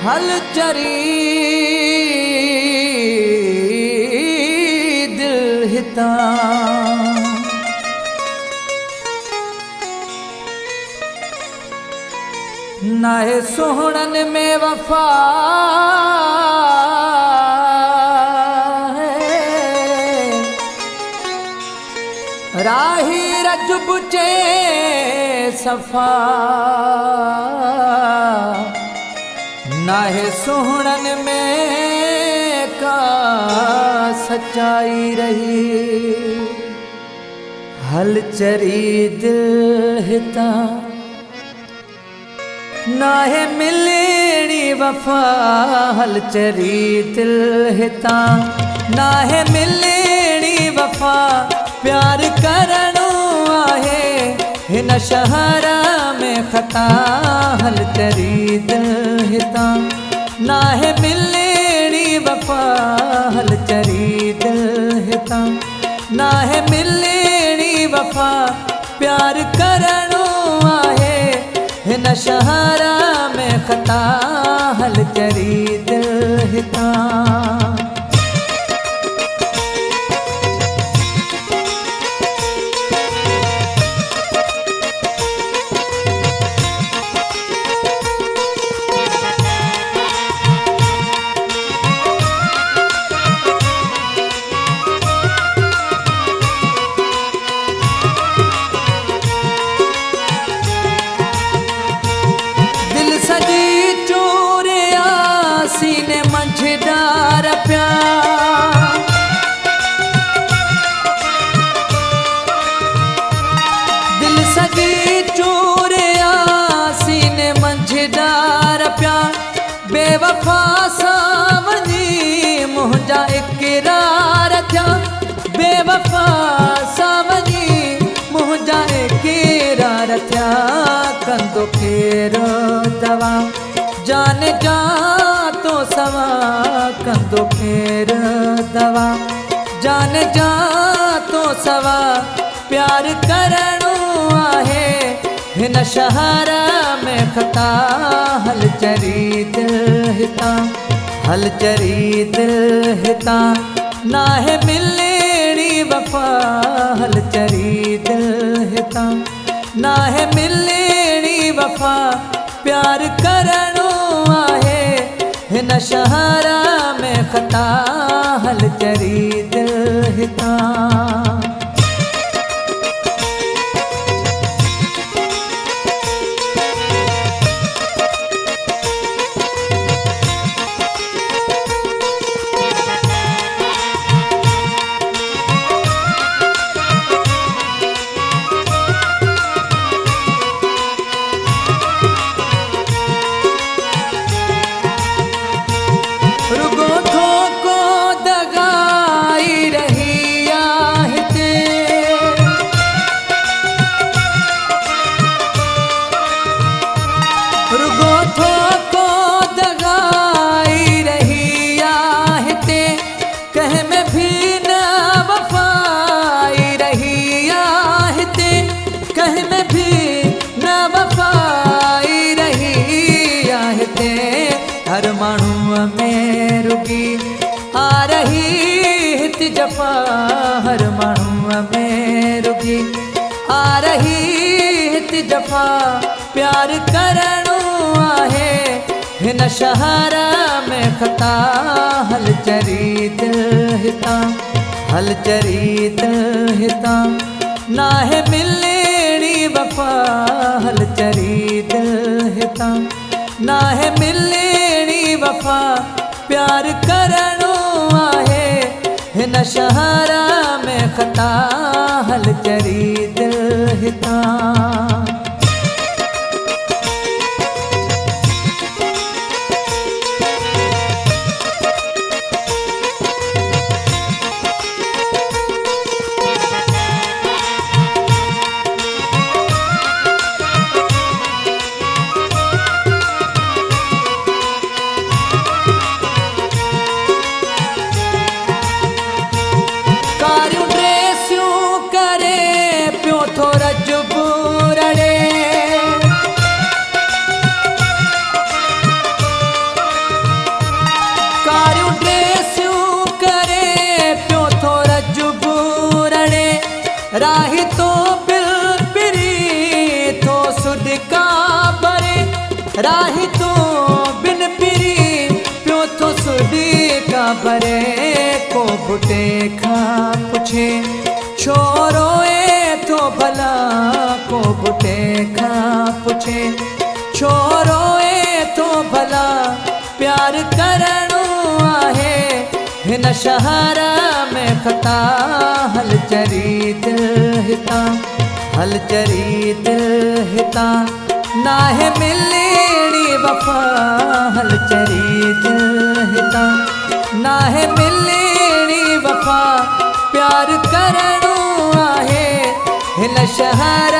हल चरी दिल हिता नाहे सोहणन में वफा राही रजब चे सफा नाहे सोहणन में का सच्चाई रही हल चरी दिल हिता नाहे मिलनी वफा हल चरी दिल हिता नाहे मिलनी वफा प्यार करणो आहे हिन शहर में खता हल चरी दिल हिता नाहे मिलनी वफा हल चरी दिल हिता नाहे मिलनी वफा प्यार करणो आहे हिन शहर में खता हल चरी दिल हिता सीने मंझदार प्यार दिल सजी चोरिया सीने मंझदार प्यार बेवफा सावनी मुंहिंजा इकरार थिया बेवफा सावनी मुंहिंजा इकरार थिया कंदो फेर दवा जान जा तो सवा कंदो फेर दवा जान जा तो सवा प्यार करणो आहे हिन शहर में खता हल चरी दिल हिता हल चरी दिल हिता नाहे मिलनी वफा हल चरी दिल हिता नाहे मिलनी वफा प्यार करणो आहे हिन शहर में खता हल चरी दिल हिता हर माण्हूअ में रुगी आ रही हित जफ़ा हर माण्हूअ में रुगी आ रही हित जफ़ा प्यार करणो आहे हिन शहर में खता हल चरी दिल हिता हल चरी दिल हिता नाहे मिलनी वफा हल चरी दिल हिता नाहे मिलनी वफा प्यार करणो आहे हिन शहर में खता हल चरी दिल हिता राही तो बिन पिरी प्यो तो सुडी का भरे को बुटे खा पुछे छोरो ए तो भला को बुटे खा पुछे छोरो ए तो भला प्यार करणो आहे हिन शहर में खता हल चरी दिल हिता हल चरी दिल हिता नाहे मिलनी वफा हल चरी दिल हिता नाहे मिलनी वफा प्यार करणो आहे हिन शहर